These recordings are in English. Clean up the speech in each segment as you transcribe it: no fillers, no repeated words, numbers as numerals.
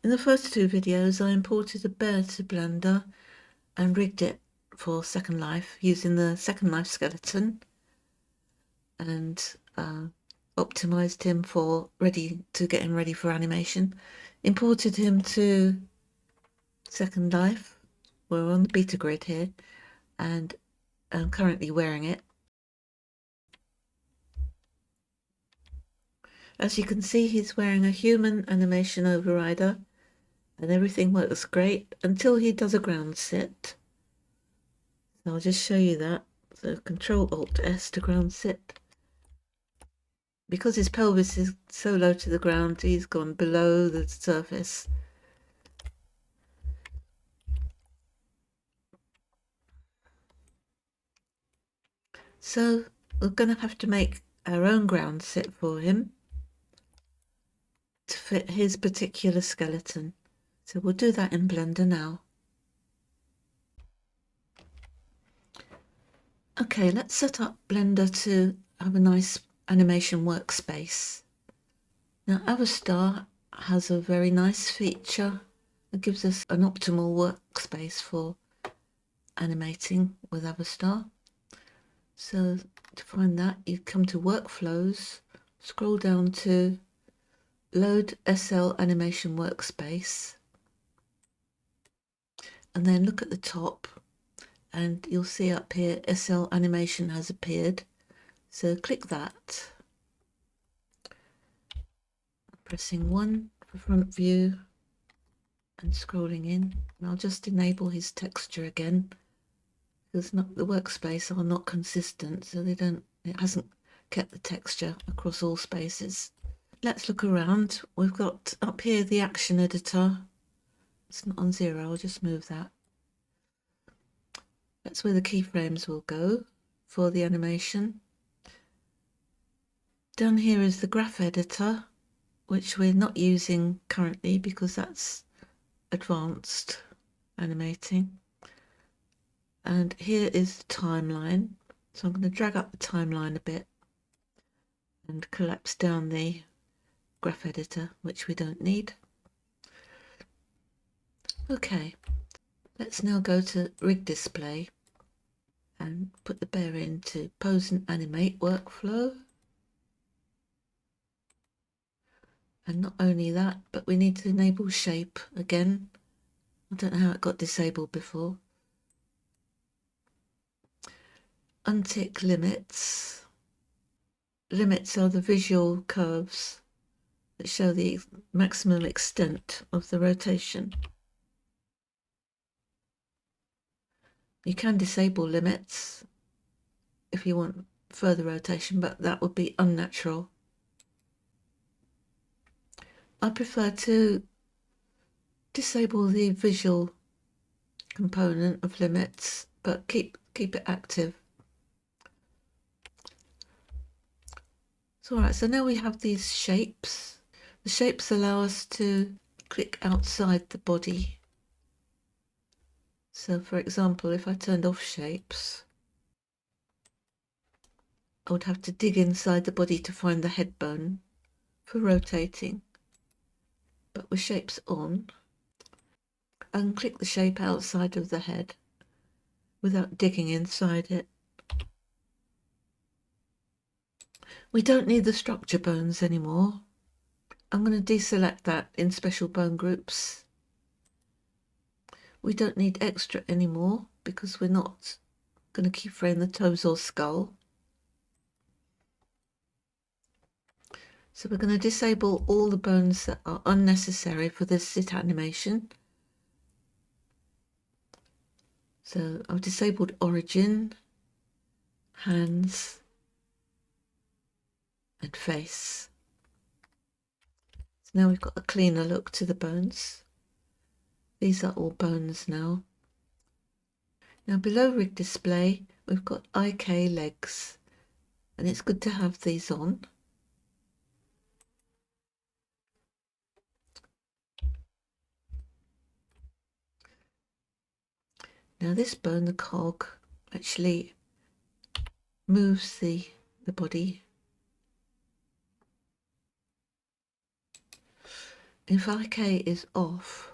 In the first two videos, I imported a bear to Blender and rigged it for SecondLife using the SecondLife skeleton and optimized him for get him ready for animation. Imported him to SecondLife. We're on the beta grid here and I'm currently wearing it. As you can see, he's wearing a human animation overrider and everything works great until he does a ground sit. So I'll just show you that. So Control-Alt-S to ground sit. Because his pelvis is so low to the ground, he's gone below the surface. So we're going to have to make our own ground sit for him to fit his particular skeleton. So we'll do that in Blender now. Okay, let's set up Blender to have a nice animation workspace. Now Avastar has a very nice feature that gives us an optimal workspace for animating with Avastar. So to find that, you come to Workflows, scroll down to Load SL Animation Workspace, and then look at the top and you'll see up here SL Animation has appeared. So click that, pressing 1 for front view and scrolling in. And I'll just enable his texture again because the workspace are not consistent, so it hasn't kept the texture across all spaces. Let's look around. We've got up here the action editor. It's not on 0, I'll just move that. That's where the keyframes will go for the animation. Down here is the graph editor, which we're not using currently because that's advanced animating. And here is the timeline. So I'm going to drag up the timeline a bit and collapse down the graph editor, which we don't need. Okay, let's now go to Rig Display and put the bear into Pose and Animate workflow. And not only that, but we need to enable shape again. I don't know how it got disabled before. Untick limits. Limits are the visual curves that show the maximum extent of the rotation. You can disable limits if you want further rotation, but that would be unnatural. I prefer to disable the visual component of limits, but keep it active. So, all right, so now we have these shapes. The shapes allow us to click outside the body. So, for example, if I turned off shapes, I would have to dig inside the body to find the head bone for rotating. But with shapes on, I can click the shape outside of the head without digging inside it. We don't need the structure bones anymore. I'm going to deselect that in special bone groups. We don't need extra anymore because we're not going to keyframe the toes or skull. So we're going to disable all the bones that are unnecessary for this sit animation. So I've disabled origin, hands, and face. So now we've got a cleaner look to the bones. These are all bones now. Now below rig display, we've got IK legs, and it's good to have these on. Now this bone, the cog, actually moves the body. If IK is off,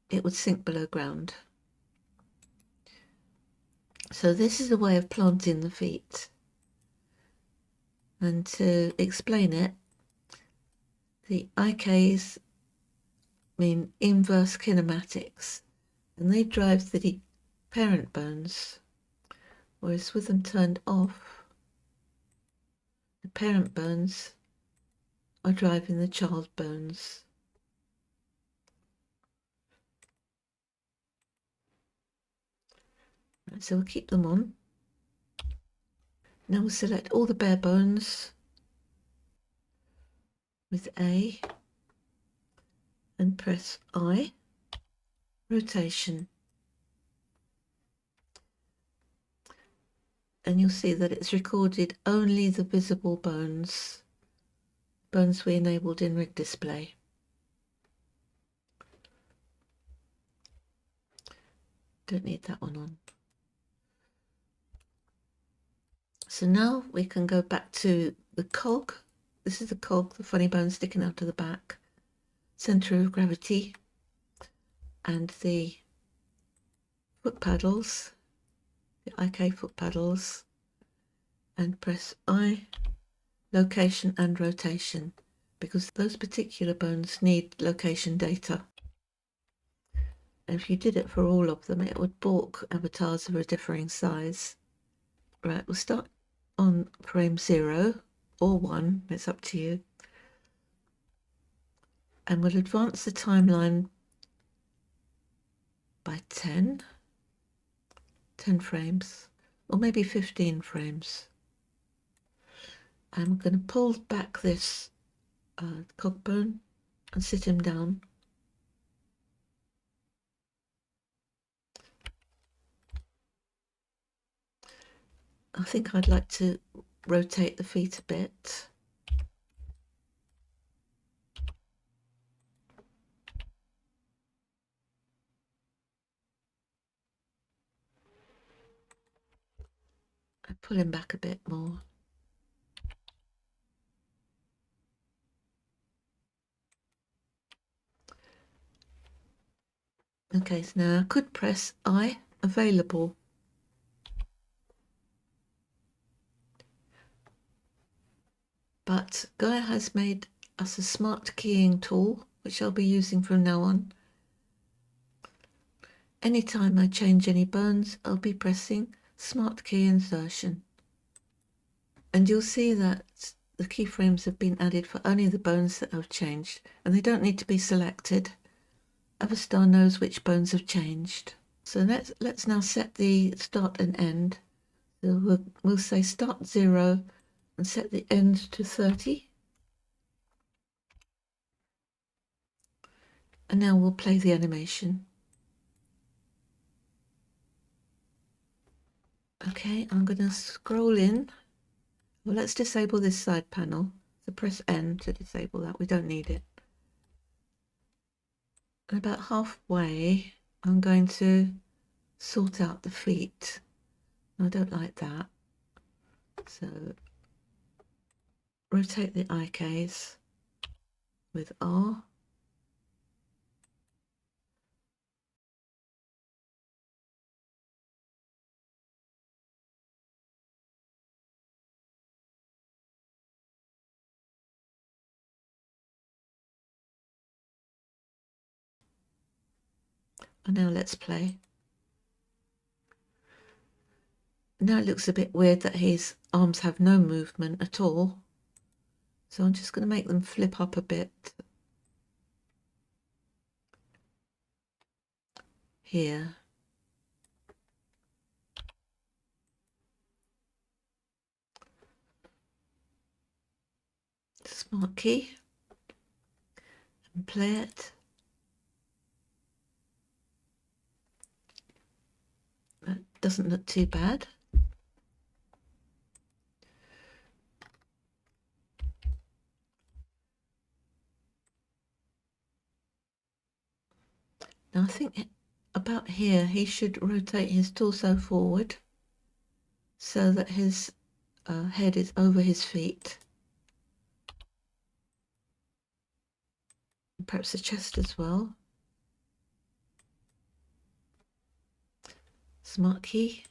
it would sink below ground. So this is a way of planting the feet. And to explain it, the IKs mean inverse kinematics, and they drive the parent bones, whereas with them turned off, the parent bones are driving the child bones. Right, so we'll keep them on. Now we'll select all the bare bones with A and press I, rotation. And you'll see that it's recorded only the visible bones we enabled in rig display. Don't need that one on. So now we can go back to the cog. This is the cog, the funny bone sticking out of the back, center of gravity, and the foot paddles, the IK foot paddles, and press I, location and rotation, because those particular bones need location data. And if you did it for all of them, it would balk avatars of a differing size. Right, we'll start on frame 0 or 1, it's up to you. And we'll advance the timeline by 10 frames, or maybe 15 frames. I'm going to pull back this cog bone and sit him down. I think I'd like to rotate the feet a bit. I pull him back a bit more. Okay, so now I could press I, available. But Gaia has made us a smart keying tool, which I'll be using from now on. Anytime I change any bones, I'll be pressing smart key insertion. And you'll see that the keyframes have been added for only the bones that have changed, and they don't need to be selected. Avastar knows which bones have changed. So let's now set the start and end. So we'll say start 0 and set the end to 30. And now we'll play the animation. Okay, I'm going to scroll in. Well, let's disable this side panel. So press N to disable that. We don't need it. And about halfway, I'm going to sort out the feet. I don't like that. So rotate the IKs with R. And now let's play. Now it looks a bit weird that his arms have no movement at all. So I'm just going to make them flip up a bit here. Smart key and play it. That doesn't look too bad. Now I think about here he should rotate his torso forward so that his head is over his feet. perhaps the chest as well. Smart key.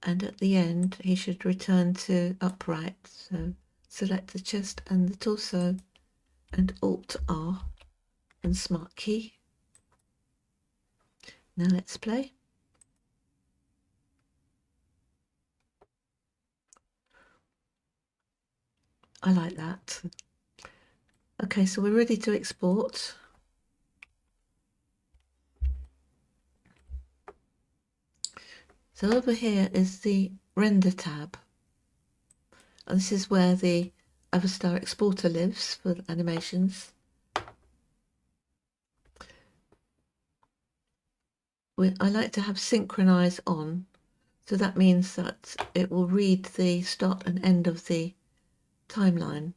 And at the end he should return to upright. So select the chest and the torso and Alt R and Smart key. Now let's play. I like that. Okay, so we're ready to export. So over here is the render tab. And this is where the Avastar exporter lives for animations. I like to have synchronize on, so that means that it will read the start and end of the timeline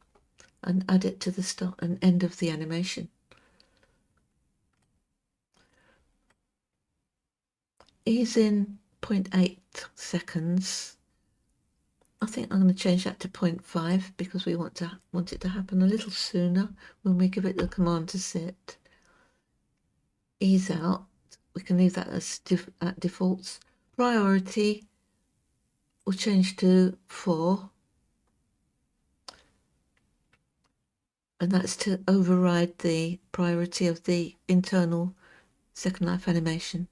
and add it to the start and end of the animation. He's in 0.8 seconds. I think I'm going to change that to 0.5 because we want it to happen a little sooner when we give it the command to sit. Ease out. We can leave that as at defaults. Priority will change to 4. And that's to override the priority of the internal SecondLife animation.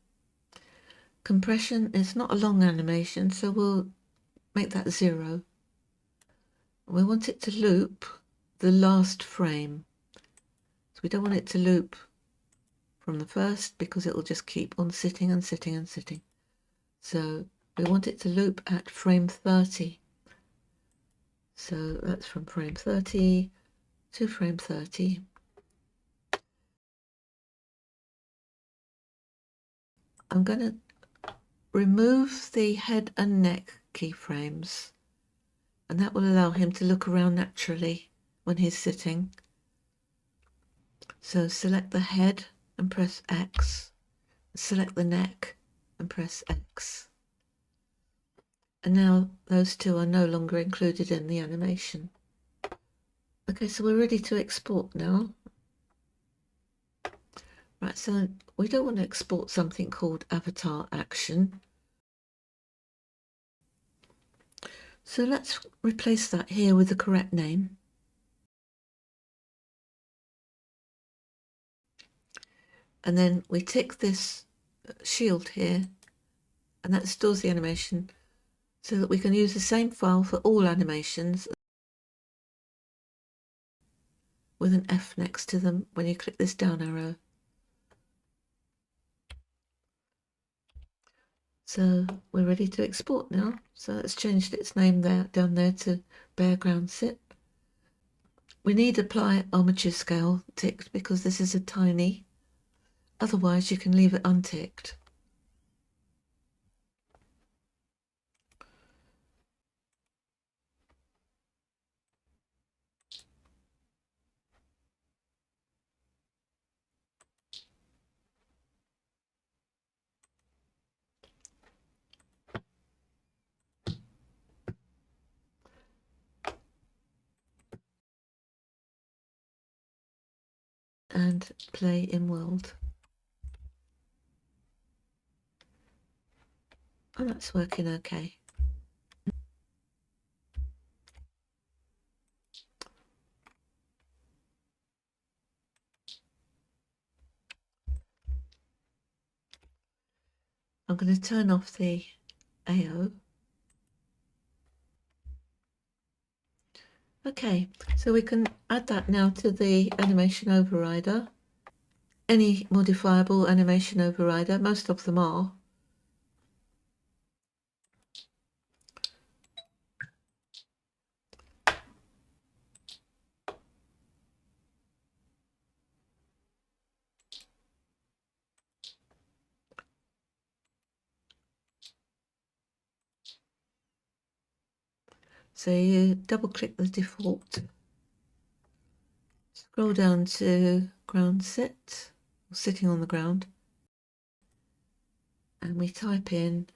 Compression is not a long animation, so we'll make that 0. We want it to loop the last frame. So we don't want it to loop from the first because it will just keep on sitting and sitting and sitting. So we want it to loop at frame 30. So that's from frame 30 to frame 30. I'm going to remove the head and neck keyframes, and that will allow him to look around naturally when he's sitting. So select the head and press X, select the neck and press X. And now those two are no longer included in the animation. Okay, so we're ready to export now. Right, so we don't want to export something called avatar action. So let's replace that here with the correct name. And then we tick this shield here, and that stores the animation so that we can use the same file for all animations with an F next to them when you click this down arrow. So we're ready to export now. So it's changed its name there down there to Bareground Sit. We need apply armature scale ticked because this is a tiny. Otherwise you can leave it unticked. And play in world. And that's working okay. I'm going to turn off the AO. Okay, so we can add that now to the animation overrider. Any modifiable animation overrider, most of them are. So you double click the default, scroll down to ground sit, or sitting on the ground, and we type in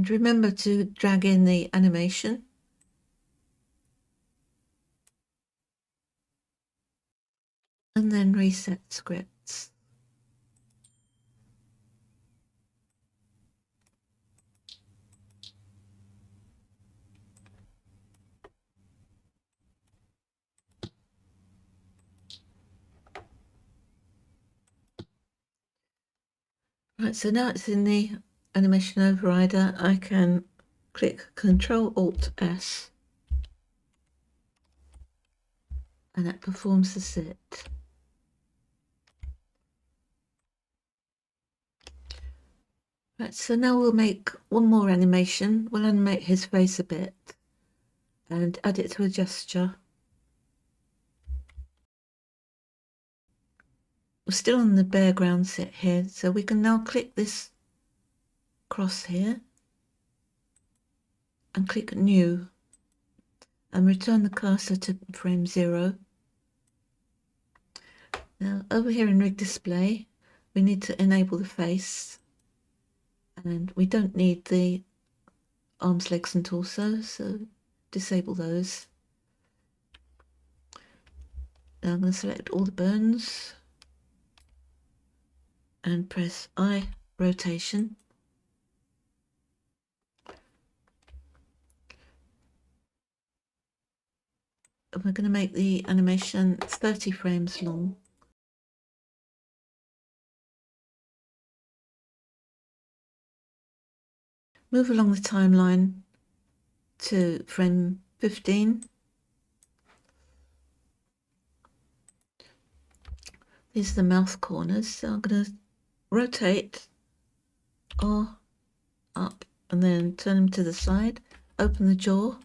And remember to drag in the animation. And then reset scripts. Right, so now it's in the animation overrider. I can click Ctrl-Alt-S and that performs the sit. Right, so now we'll make one more animation. We'll animate his face a bit and add it to a gesture. We're still on the bare ground sit here, so we can now click this cross here and click New and return the cursor to frame 0. Now over here in Rig Display, we need to enable the face, and we don't need the arms, legs and torso, so disable those. Now I'm going to select all the bones and press I rotation. And we're going to make the animation 30 frames long. Move along the timeline to frame 15. These are the mouth corners, so I'm going to rotate R up and then turn them to the side, open the jaw.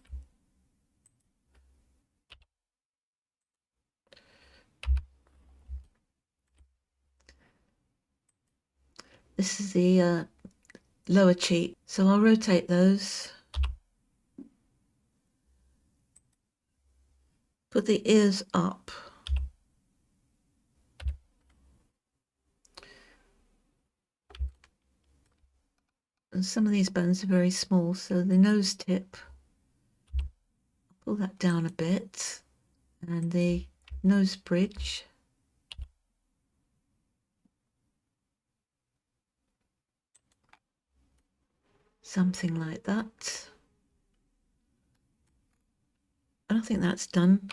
This is the lower cheek, so I'll rotate those. Put the ears up. And some of these bones are very small, so the nose tip, pull that down a bit, and the nose bridge. Something like that. And I think that's done.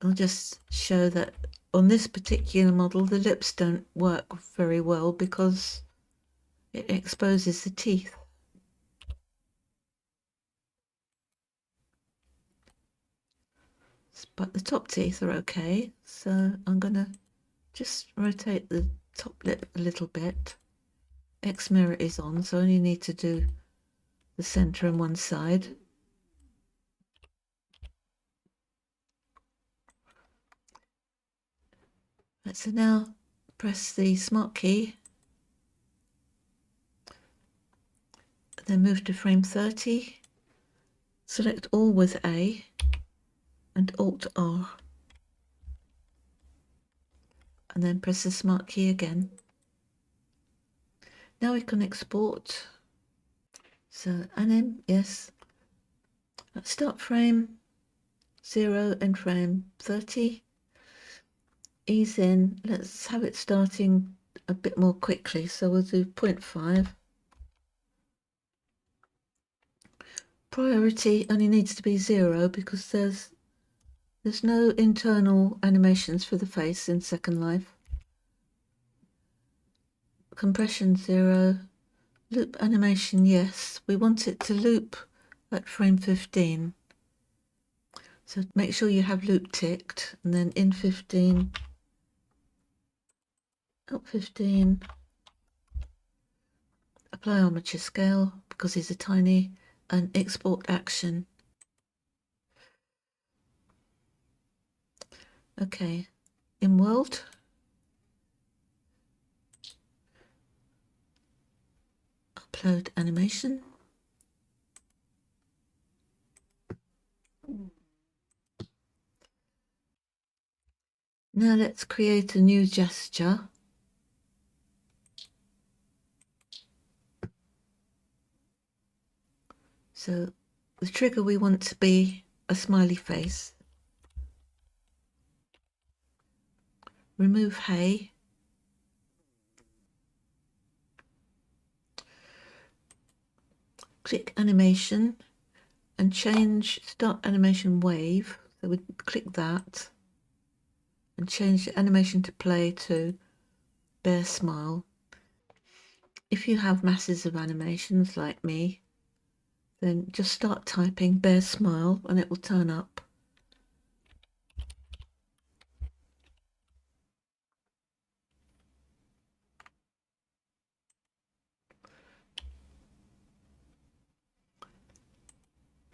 I'll just show that on this particular model, the lips don't work very well because it exposes the teeth. But the top teeth are okay, so I'm going to just rotate the top lip a little bit. X mirror is on, so I only need to do the center and one side. Right, so now press the Smart key, then move to frame 30, select all with A and Alt R, and then press the Smart key again. Now we can export. So anim, yes. Let's start frame 0 and frame 30. Ease in. Let's have it starting a bit more quickly. So we'll do 0.5. Priority only needs to be 0 because there's no internal animations for the face in SecondLife. Compression 0. Loop animation, yes. We want it to loop at frame 15. So make sure you have loop ticked, and then in 15, out 15, apply armature scale because these are tiny, and export action. Okay, in world, upload animation. Now let's create a new gesture. So the trigger we want to be a smiley face. Remove hay. Click animation and change start animation wave. So we click that and change the animation to play to bear smile. If you have masses of animations like me, then just start typing bear smile and it will turn up.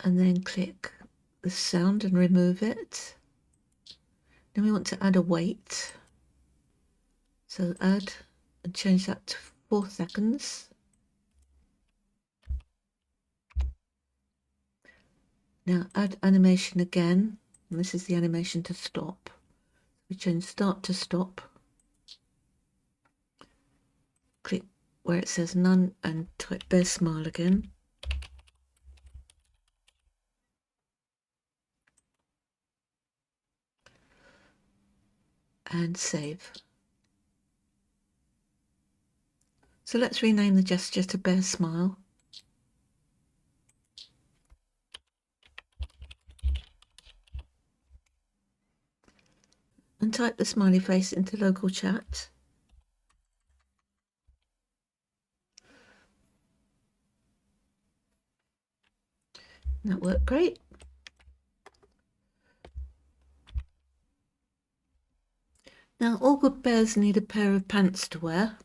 And then click the sound and remove it. Then we want to add a weight. So add and change that to 4 seconds. Now add animation again. And this is the animation to stop. We change start to stop. Click where it says none and type bear smile again. And save. So let's rename the gesture to bear smile. And type the smiley face into local chat. That worked great. Now all good bears need a pair of pants to wear.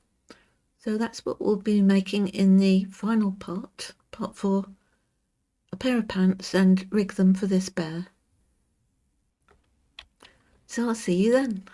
So that's what we'll be making in the final part, part 4, a pair of pants and rig them for this bear. So I'll see you then.